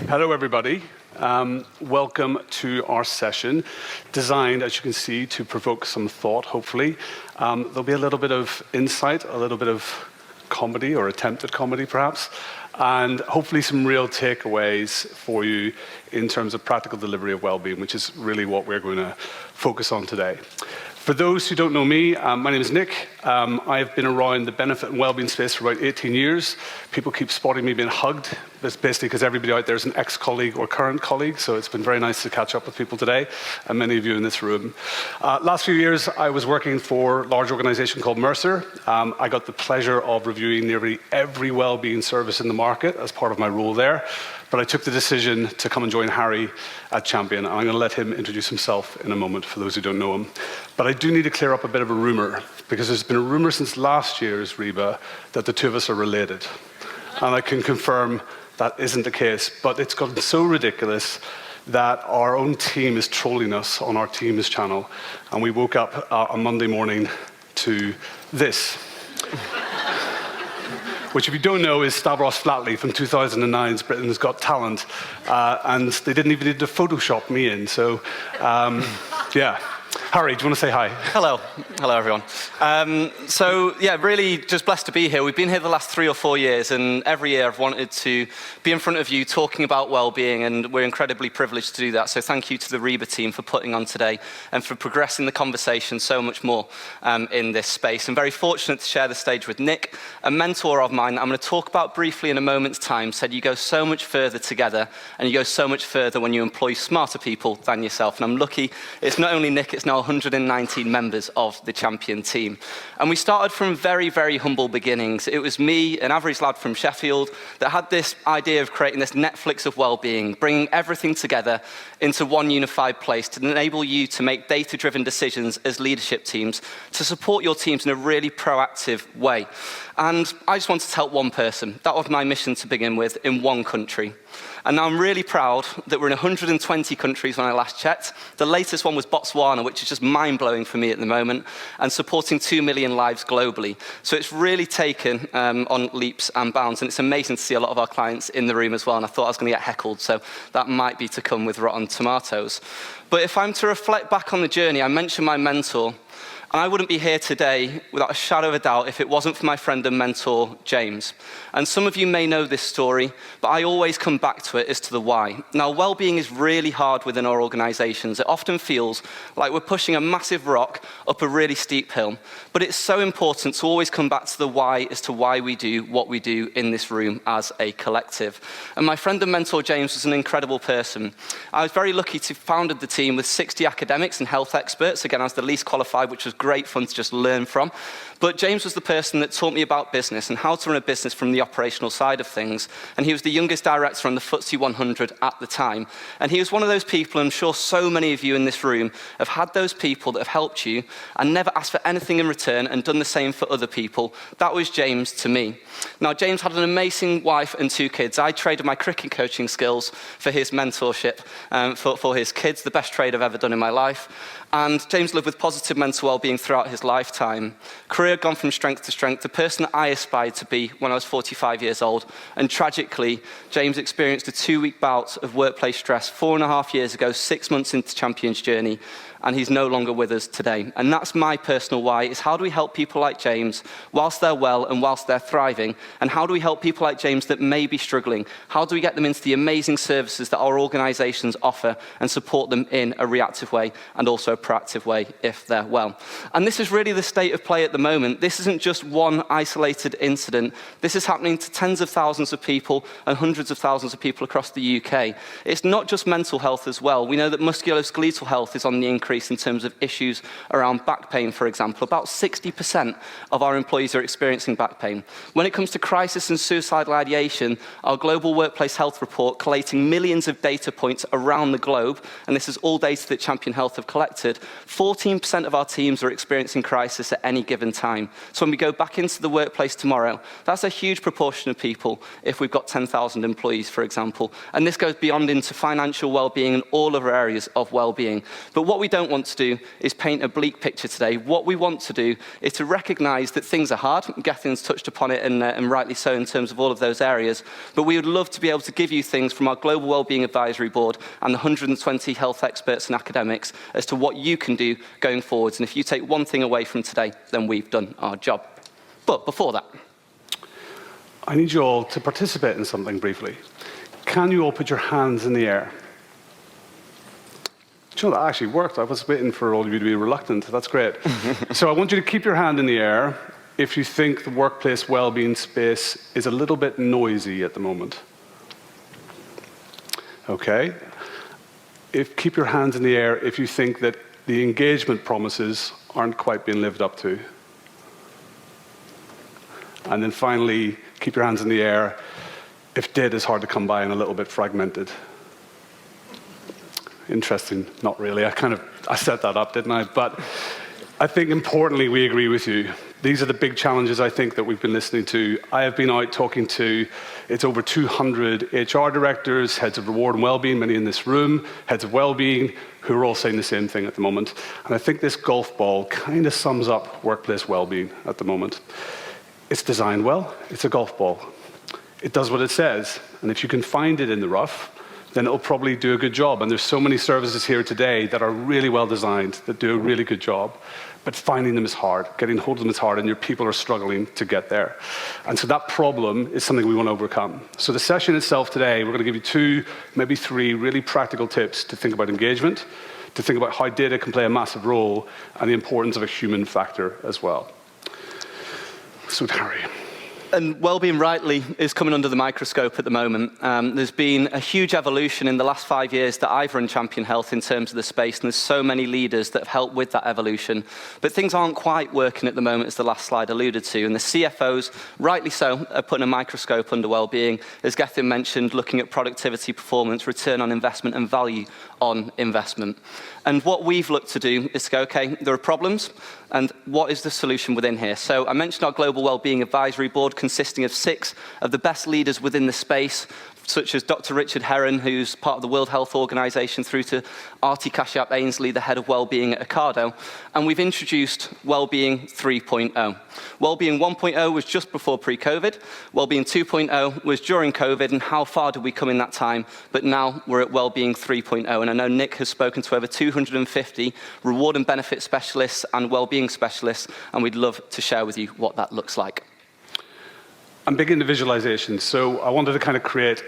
Hello, everybody. Welcome to our session, designed, as you can see, to provoke some thought, hopefully. There'll be a little bit of insight, a little bit of comedy, or attempted comedy, perhaps, and hopefully some real takeaways for you in terms of practical delivery of well-being, which is really what we're going to focus on today. For those who don't know me, my name is Nick. I've been around the benefit and well-being space for about 18 years. People keep spotting me being hugged. That's basically because everybody out there is an ex-colleague or current colleague, so it's been very nice to catch up with people today, and many of you in this room. Last few years, I was working for a large organization called Mercer. I got the pleasure of reviewing nearly every well-being service in the market as part of my role there. But I took the decision to come and join Harry at Champion, and I'm going to let him introduce himself in a moment for those who don't know him. But I do need to clear up a bit of a rumor, because there's been a rumor since last year's REBA that the two of us are related. And I can confirm that isn't the case, but it's gotten so ridiculous that our own team is trolling us on our Teams channel, and we woke up on Monday morning to this. Which, if you don't know, is Stavros Flatley from 2009's Britain's Got Talent. And they didn't even need to Photoshop me in, so yeah. Harry, do you want to say hi? Hello. Hello, everyone. Really just blessed to be here. We've been here the last 3 or 4 years, and every year I've wanted to be in front of you talking about well-being, and we're incredibly privileged to do that. So thank you to the REBA team for putting on today and for progressing the conversation so much more in this space. I'm very fortunate to share the stage with Nick, a mentor of mine that I'm going to talk about briefly in a moment's time. Said you go so much further together, and you go so much further when you employ smarter people than yourself. And I'm lucky it's not only Nick, it's now 119 members of the Champion team. And we started from very, very humble beginnings. It was me, an average lad from Sheffield, that had this idea of creating this Netflix of well-being, bringing everything together into one unified place to enable you to make data-driven decisions as leadership teams, to support your teams in a really proactive way. And I just wanted to help one person. That was my mission to begin with, in one country. And now I'm really proud that we're in 120 countries when I last checked. The latest one was Botswana, which is just mind-blowing for me at the moment, and supporting 2 million lives globally. So it's really taken on leaps and bounds, and it's amazing to see a lot of our clients in the room as well, and I thought I was going to get heckled, so that might be to come with rotten tomatoes. But if I'm to reflect back on the journey, I mentioned my mentor, and I wouldn't be here today without a shadow of a doubt if it wasn't for my friend and mentor, James. And some of you may know this story, but I always come back to it as to the why. Now, well-being is really hard within our organizations. It often feels like we're pushing a massive rock up a really steep hill, but it's so important to always come back to the why as to why we do what we do in this room as a collective. And my friend and mentor, James, was an incredible person. I was very lucky to have founded the team with 60 academics and health experts. Again, I was the least qualified, which was great fun to just learn from. But James was the person that taught me about business and how to run a business from the operational side of things. And he was the youngest director on the FTSE 100 at the time. And he was one of those people, I'm sure so many of you in this room have had those people that have helped you and never asked for anything in return and done the same for other people. That was James to me. Now, James had an amazing wife and 2 kids. I traded my cricket coaching skills for his mentorship for his kids, the best trade I've ever done in my life. And James lived with positive mental well-being throughout his lifetime. Career had gone from strength to strength, the person that I aspired to be when I was 45 years old. And tragically, James experienced a 2-week bout of workplace stress 4.5 years ago, 6 months into Champion's journey, and he's no longer with us today. And that's my personal why, is how do we help people like James whilst they're well and whilst they're thriving? And how do we help people like James that may be struggling? How do we get them into the amazing services that our organizations offer and support them in a reactive way and also a proactive way if they're well? And this is really the state of play at the moment. This isn't just one isolated incident. This is happening to tens of thousands of people and hundreds of thousands of people across the UK. It's not just mental health as well. We know that musculoskeletal health is on the increase in terms of issues around back pain, for example. About 60% of our employees are experiencing back pain. When it comes to crisis and suicidal ideation, our global workplace health report, collating millions of data points around the globe, and this is all data that Champion Health have collected, 14% of our teams are experiencing crisis at any given time. So when we go back into the workplace tomorrow, that's a huge proportion of people if we've got 10,000 employees, for example. And this goes beyond into financial well-being and all other areas of well-being. But what we don't don't want to do is paint a bleak picture today. What we want to do is to recognise that things are hard. Gethin's touched upon it, and rightly so in terms of all of those areas. But we would love to be able to give you things from our Global Wellbeing Advisory Board and the 120 health experts and academics as to what you can do going forwards. And if you take one thing away from today, then we've done our job. But before that, I need you all to participate in something briefly. Can you all put your hands in the air? Do you know, that actually worked. I was waiting for all of you to be reluctant. That's great. So I want you to keep your hand in the air if you think the workplace well-being space is a little bit noisy at the moment. Okay. Keep your hands in the air if you think that the engagement promises aren't quite being lived up to. And then finally, keep your hands in the air if data is hard to come by and a little bit fragmented. Interesting, not really. I set that up, didn't I? But I think importantly, we agree with you. These are the big challenges, I think, that we've been listening to. I have been out talking to, it's over 200 HR directors, heads of reward and well-being, many in this room, heads of well-being, who are all saying the same thing at the moment. And I think this golf ball kind of sums up workplace well-being at the moment. It's designed well. It's a golf ball. It does what it says. And if you can find it in the rough, then it'll probably do a good job. And there's so many services here today that are really well designed, that do a really good job. But finding them is hard. Getting hold of them is hard, and your people are struggling to get there. And so that problem is something we want to overcome. So the session itself today, we're going to give you 2, maybe 3 really practical tips to think about engagement, to think about how data can play a massive role, and the importance of a human factor as well. So Harry. And wellbeing rightly is coming under the microscope at the moment. There's been a huge evolution in the last 5 years that I've run Champion Health in terms of the space, and there's so many leaders that have helped with that evolution. But things aren't quite working at the moment, as the last slide alluded to, and the CFOs, rightly so, are putting a microscope under wellbeing. As Gethin mentioned, looking at productivity, performance, return on investment, and value on investment. And what we've looked to do is to go, okay, there are problems, and what is the solution within here? So I mentioned our Global Wellbeing Advisory Board, consisting of 6 of the best leaders within the space, such as Dr. Richard Herron, who's part of the World Health Organization, through to Artie Kashyap Ainsley, the head of Wellbeing at Ocado. And we've introduced Wellbeing 3.0. Wellbeing 1.0 was just before pre-COVID. Wellbeing 2.0 was during COVID, and how far did we come in that time? But now we're at Wellbeing 3.0, and I know Nick has spoken to over 250 reward and benefit specialists and wellbeing specialists, and we'd love to share with you what that looks like. I'm big into visualization, so I wanted to kind of create,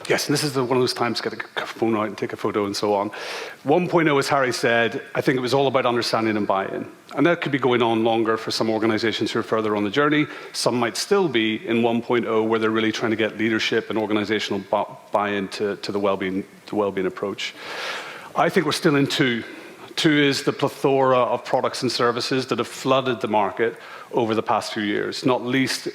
yes, and this is one of those times to get a phone out and take a photo and so on. 1.0, as Harry said, I think it was all about understanding and buy-in. And that could be going on longer for some organizations who are further on the journey. Some might still be in 1.0, where they're really trying to get leadership and organizational buy-in to the well-being approach. I think we're still in 2. 2 is the plethora of products and services that have flooded the market over the past few years, not least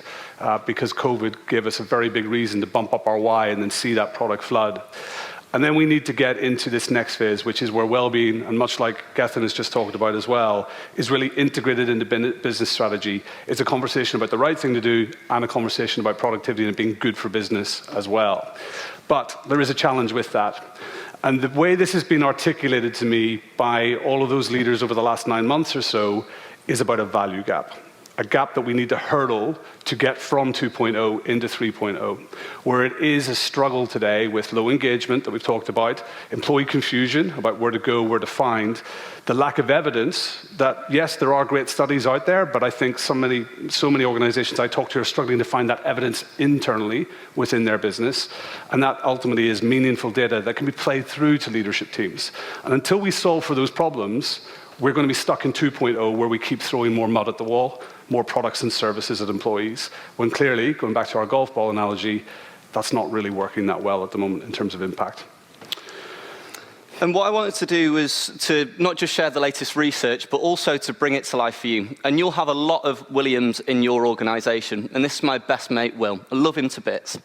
because COVID gave us a very big reason to bump up our why and then see that product flood. And then we need to get into this next phase, which is where well-being, and much like Gethin has just talked about as well, is really integrated into business strategy. It's a conversation about the right thing to do and a conversation about productivity and being good for business as well. But there is a challenge with that. And the way this has been articulated to me by all of those leaders over the last 9 months or so is about a value gap. A gap that we need to hurdle to get from 2.0 into 3.0, where it is a struggle today with low engagement that we've talked about, employee confusion about where to go, where to find, the lack of evidence that, yes, there are great studies out there, but I think so many organizations I talk to are struggling to find that evidence internally within their business, and that ultimately is meaningful data that can be played through to leadership teams. And until we solve for those problems, we're going to be stuck in 2.0, where we keep throwing more mud at the wall, more products and services at employees, when clearly, going back to our golf ball analogy, that's not really working that well at the moment in terms of impact. And what I wanted to do was to not just share the latest research, but also to bring it to life for you. And you'll have a lot of Williams in your organization, and this is my best mate, Will. I love him to bits.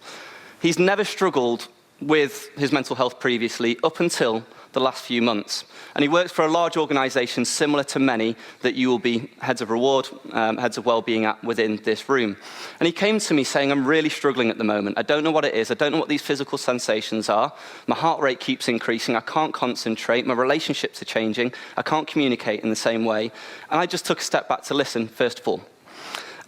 He's never struggled with his mental health previously, up until the last few months. And he works for a large organization similar to many that you will be heads of reward, heads of well-being at within this room. And he came to me saying, I'm really struggling at the moment. I don't know what it is. I don't know what these physical sensations are. My heart rate keeps increasing. I can't concentrate. My relationships are changing. I can't communicate in the same way. And I just took a step back to listen, first of all.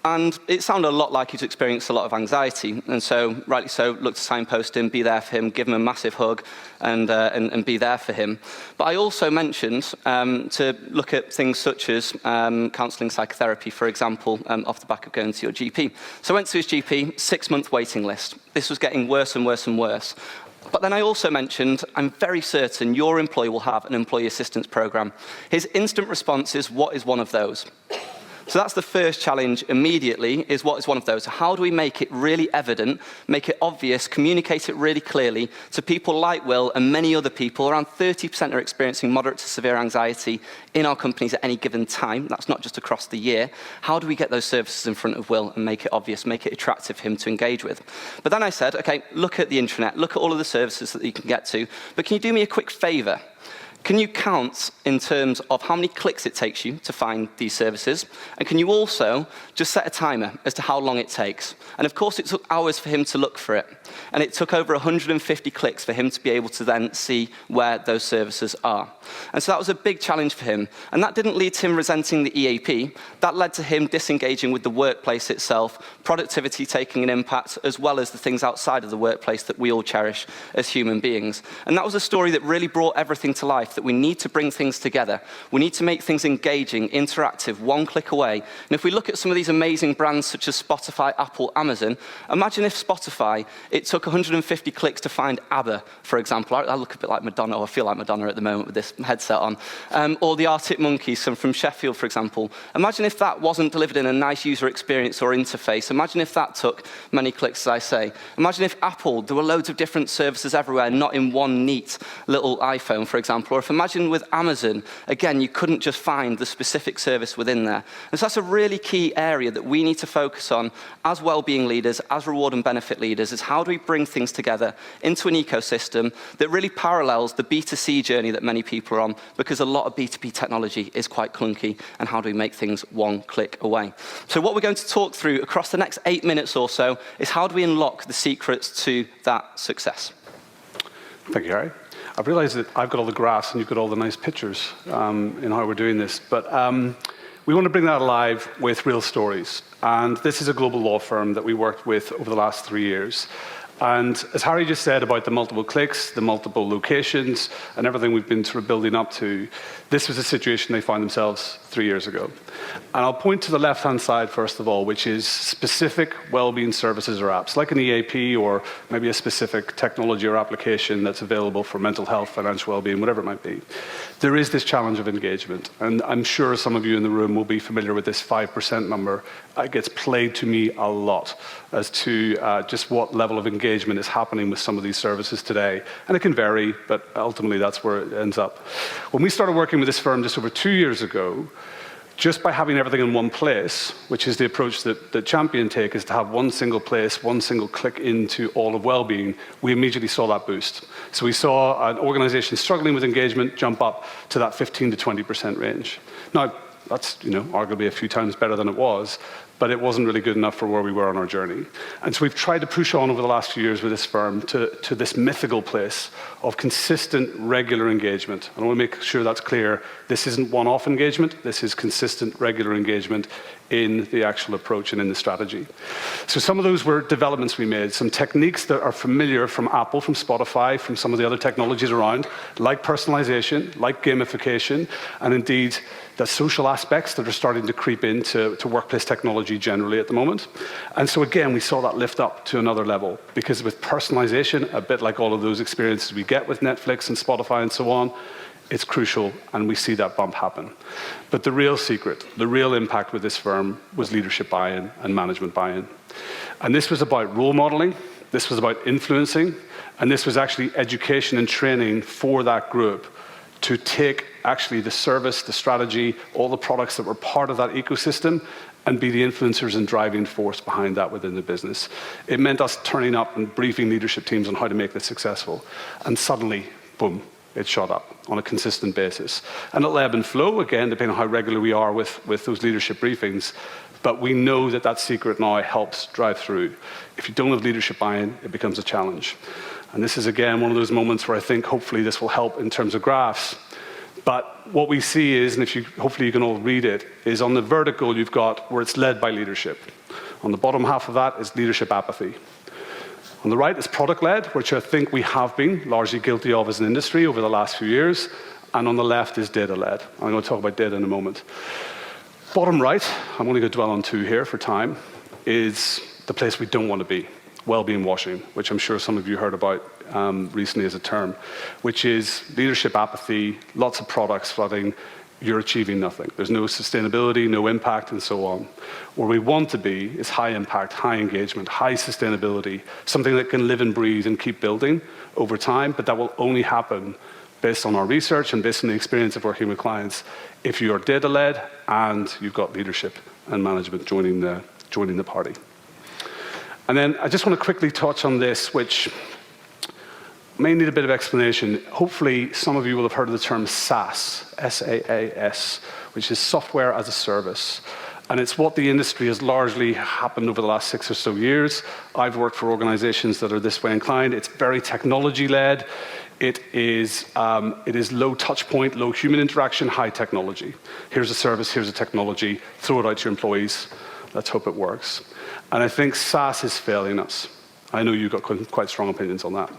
And it sounded a lot like he'd experienced a lot of anxiety. And so, rightly so, looked to signpost him, be there for him, give him a massive hug, and be there for him. But I also mentioned to look at things such as counselling, psychotherapy, for example, off the back of going to your GP. So I went to his GP, 6-month waiting list. This was getting worse and worse and worse. But then I also mentioned, I'm very certain your employee will have an employee assistance program. His instant response is, what is one of those? So that's the first challenge immediately, is what is one of those? How do we make it really evident, make it obvious, communicate it really clearly to people like Will and many other people? Around 30% are experiencing moderate to severe anxiety in our companies at any given time. That's not just across the year. How do we get those services in front of Will and make it obvious, make it attractive for him to engage with? But then I said, okay, look at the intranet, look at all of the services that you can get to, but can you do me a quick favor? Can you count in terms of how many clicks it takes you to find these services? And can you also just set a timer as to how long it takes? And of course, it took hours for him to look for it. And it took over 150 clicks for him to be able to then see where those services are. And so that was a big challenge for him. And that didn't lead to him resenting the EAP. That led to him disengaging with the workplace itself, productivity taking an impact, as well as the things outside of the workplace that we all cherish as human beings. And that was a story that really brought everything to life, that we need to bring things together. We need to make things engaging, interactive, one click away. And if we look at some of these amazing brands such as Spotify, Apple, Amazon, imagine if Spotify, it took 150 clicks to find ABBA, for example. I look a bit like Madonna, or I feel like Madonna at the moment with this headset on. Or the Arctic Monkeys from Sheffield, for example. Imagine if that wasn't delivered in a nice user experience or interface. Imagine if that took many clicks, as I say. Imagine if Apple, there were loads of different services everywhere, not in one neat little iPhone, for example. Or if imagine with Amazon, again, you couldn't just find the specific service within there. And so that's a really key area that we need to focus on as well-being leaders, as reward and benefit leaders, is how do we bring things together into an ecosystem that really parallels the B2C journey that many people are on, because a lot of B2B technology is quite clunky, and how do we make things one click away? So what we're going to talk through across the next 8 minutes or so is how do we unlock the secrets to that success. Thank you, Harry. I've realized that I've got all the graphs and you've got all the nice pictures in how we're doing this, but we want to bring that alive with real stories. And this is a global law firm that we worked with over the last 3 years. And as Harry just said about the multiple clicks, the multiple locations, and everything we've been sort of building up to, this was a situation they found themselves 3 years ago. And I'll point to the left-hand side, first of all, which is specific well-being services or apps, like an EAP or maybe a specific technology or application that's available for mental health, financial well-being, whatever it might be. There is this challenge of engagement. And I'm sure some of you in the room will be familiar with this 5% number. It gets played to me a lot as to just what level of engagement is happening with some of these services today. And it can vary, but ultimately that's where it ends up. When we started working with this firm just over 2 years ago, just by having everything in one place, which is the approach that Champion take, is to have one single place, one single click into all of well-being, we immediately saw that boost. So we saw an organization struggling with engagement jump up to that 15 to 20% range. Now, that's arguably a few times better than it was, but it wasn't really good enough for where we were on our journey. And so we've tried to push on over the last few years with this firm to this mythical place of consistent, regular engagement. And I want to make sure that's clear. This isn't one-off engagement. This is consistent, regular engagement in the actual approach and in the strategy. So some of those were developments we made, some techniques that are familiar from Apple, from Spotify, from some of the other technologies around, like personalization, like gamification, and indeed the social aspects that are starting to creep into workplace technology generally at the moment. And so again, we saw that lift up to another level, because with personalization, a bit like all of those experiences we get with Netflix and Spotify and so on, it's crucial, and we see that bump happen. But the real secret, the real impact with this firm was leadership buy-in and management buy-in. And this was about role modeling, this was about influencing, and this was actually education and training for that group to take actually the service, the strategy, all the products that were part of that ecosystem, and be the influencers and driving force behind that within the business. It meant us turning up and briefing leadership teams on how to make this successful. And suddenly, boom, it shot up on a consistent basis. And it'll ebb and flow, again, depending on how regular we are with those leadership briefings. But we know that that secret now helps drive through. If you don't have leadership buy-in, it becomes a challenge. And this is, again, one of those moments where I think hopefully this will help in terms of graphs. But what we see is, and hopefully you can all read it, is on the vertical you've got where it's led by leadership. On the bottom half of that is leadership apathy. On the right is product-led, which I think we have been largely guilty of as an industry over the last few years. And on the left is data-led. I'm going to talk about data in a moment. Bottom right, I'm only going to dwell on two here for time, is the place we don't want to be, well-being washing, which I'm sure some of you heard about recently as a term, which is leadership apathy, lots of products flooding, you're achieving nothing. There's no sustainability, no impact, and so on. Where we want to be is high impact, high engagement, high sustainability, something that can live and breathe and keep building over time, but that will only happen based on our research and based on the experience of working with clients if you are data-led and you've got leadership and management joining the party. And then I just want to quickly touch on this, which may need a bit of explanation. Hopefully, some of you will have heard of the term SaaS, S-A-A-S, which is software as a service. And it's what the industry has largely happened over the last 6 or so years. I've worked for organizations that are this way inclined. It's very technology-led. It is low touch point, low human interaction, high technology. Here's a service, here's a technology, throw it out to your employees. Let's hope it works. And I think SaaS is failing us. I know you've got quite strong opinions on that.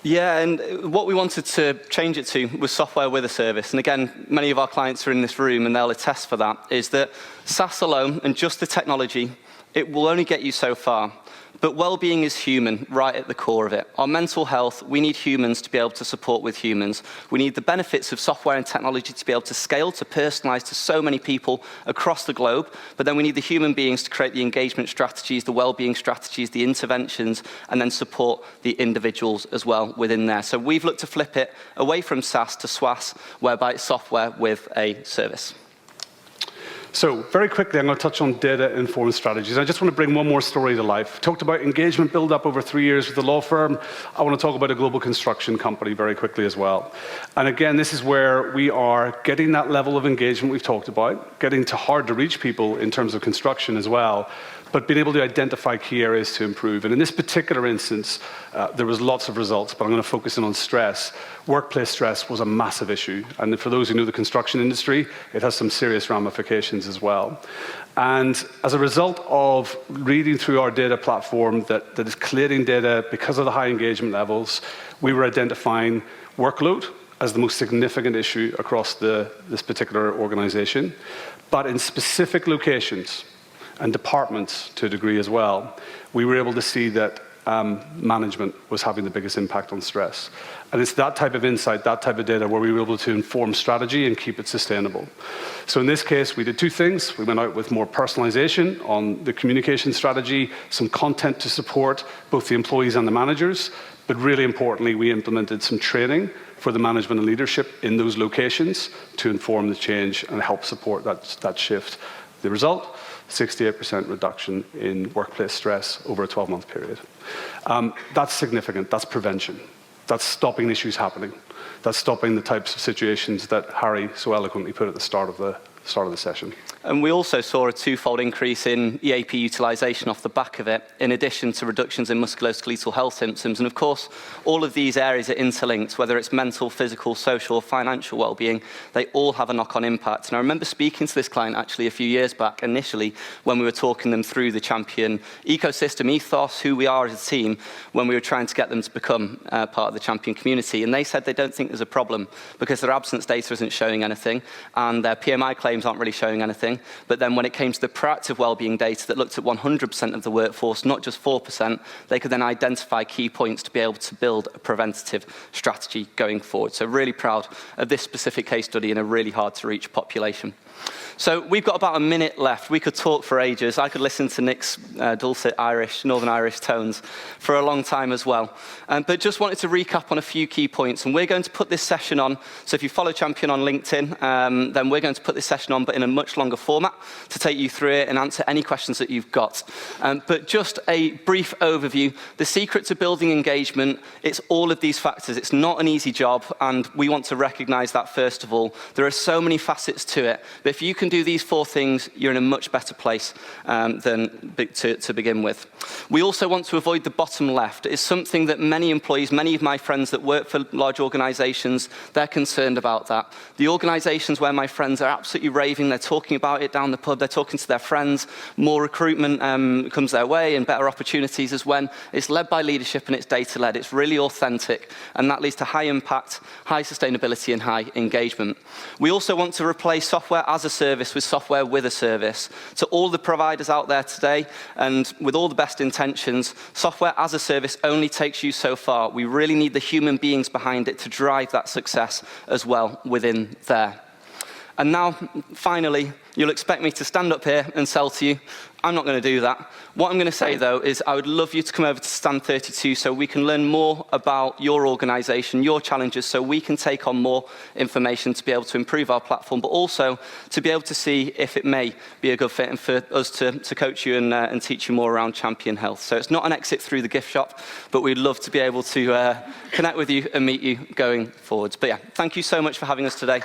Yeah, and what we wanted to change it to was software with a service. And again, many of our clients are in this room and they'll attest for that, is that SaaS alone and just the technology, it will only get you so far. But well-being is human, right at the core of it. Our mental health, we need humans to be able to support with humans. We need the benefits of software and technology to be able to scale, to personalize to so many people across the globe. But then we need the human beings to create the engagement strategies, the well-being strategies, the interventions, and then support the individuals as well within there. So we've looked to flip it away from SaaS to SWAS, whereby it's software with a service. So very quickly, I'm going to touch on data-informed strategies. I just want to bring one more story to life. Talked about engagement build-up over 3 years with the law firm. I want to talk about a global construction company very quickly as well. And again, this is where we are getting that level of engagement we've talked about, getting to hard-to-reach people in terms of construction as well, but being able to identify key areas to improve. And in this particular instance, there was lots of results, but I'm going to focus in on stress. Workplace stress was a massive issue. And for those who know the construction industry, it has some serious ramifications as well. And as a result of reading through our data platform that is collating data because of the high engagement levels, we were identifying workload as the most significant issue across this particular organization. But in specific locations, and departments to a degree as well, we were able to see that management was having the biggest impact on stress. And it's that type of insight, that type of data where we were able to inform strategy and keep it sustainable. So in this case, we did two things. We went out with more personalization on the communication strategy, some content to support both the employees and the managers, but really importantly, we implemented some training for the management and leadership in those locations to inform the change and help support that shift. The result? 68% reduction in workplace stress over a 12-month period. That's significant. That's prevention. That's stopping issues happening. That's stopping the types of situations that Harry so eloquently put at the start of the session. And we also saw a twofold increase in EAP utilization off the back of it, in addition to reductions in musculoskeletal health symptoms. And of course, all of these areas are interlinked, whether it's mental, physical, social, or financial well-being, they all have a knock-on impact. And I remember speaking to this client actually a few years back, initially, when we were talking them through the champion ecosystem ethos, who we are as a team, when we were trying to get them to become part of the champion community. And they said they don't think there's a problem because their absence data isn't showing anything, and their PMI claims aren't really showing anything. But then when it came to the proactive wellbeing data that looked at 100% of the workforce, not just 4%, they could then identify key points to be able to build a preventative strategy going forward. So really proud of this specific case study in a really hard to reach population. So we've got about a minute left. We could talk for ages. I could listen to Nick's dulcet Northern Irish tones for a long time as well. But just wanted to recap on a few key points. And we're going to put this session on. So if you follow Champion on LinkedIn, then we're going to put this session on, but in a much longer format to take you through it and answer any questions that you've got. But just a brief overview. The secret to building engagement, it's all of these factors. It's not an easy job, and we want to recognize that first of all. There are so many facets to it, but if you can do these 4 things, you're in a much better place to begin with. We also want to avoid the bottom left. It's something that many employees, many of my friends that work for large organizations, they're concerned about that. The organizations where my friends are absolutely raving, they're talking about it down the pub, they're talking to their friends, more recruitment comes their way and better opportunities is when it's led by leadership and it's data-led. It's really authentic, and that leads to high impact, high sustainability, and high engagement. We also want to replace software as a service with software with a service. To all the providers out there today, and with all the best intentions, software as a service only takes you so far. We really need the human beings behind it to drive that success as well within there. And now, finally, you'll expect me to stand up here and sell to you. I'm not going to do that. What I'm going to say, though, is I would love you to come over to Stand 32 so we can learn more about your organization, your challenges, so we can take on more information to be able to improve our platform, but also to be able to see if it may be a good fit and for us to coach you and teach you more around Champion Health. So it's not an exit through the gift shop, but we'd love to be able to connect with you and meet you going forwards. But yeah, thank you so much for having us today.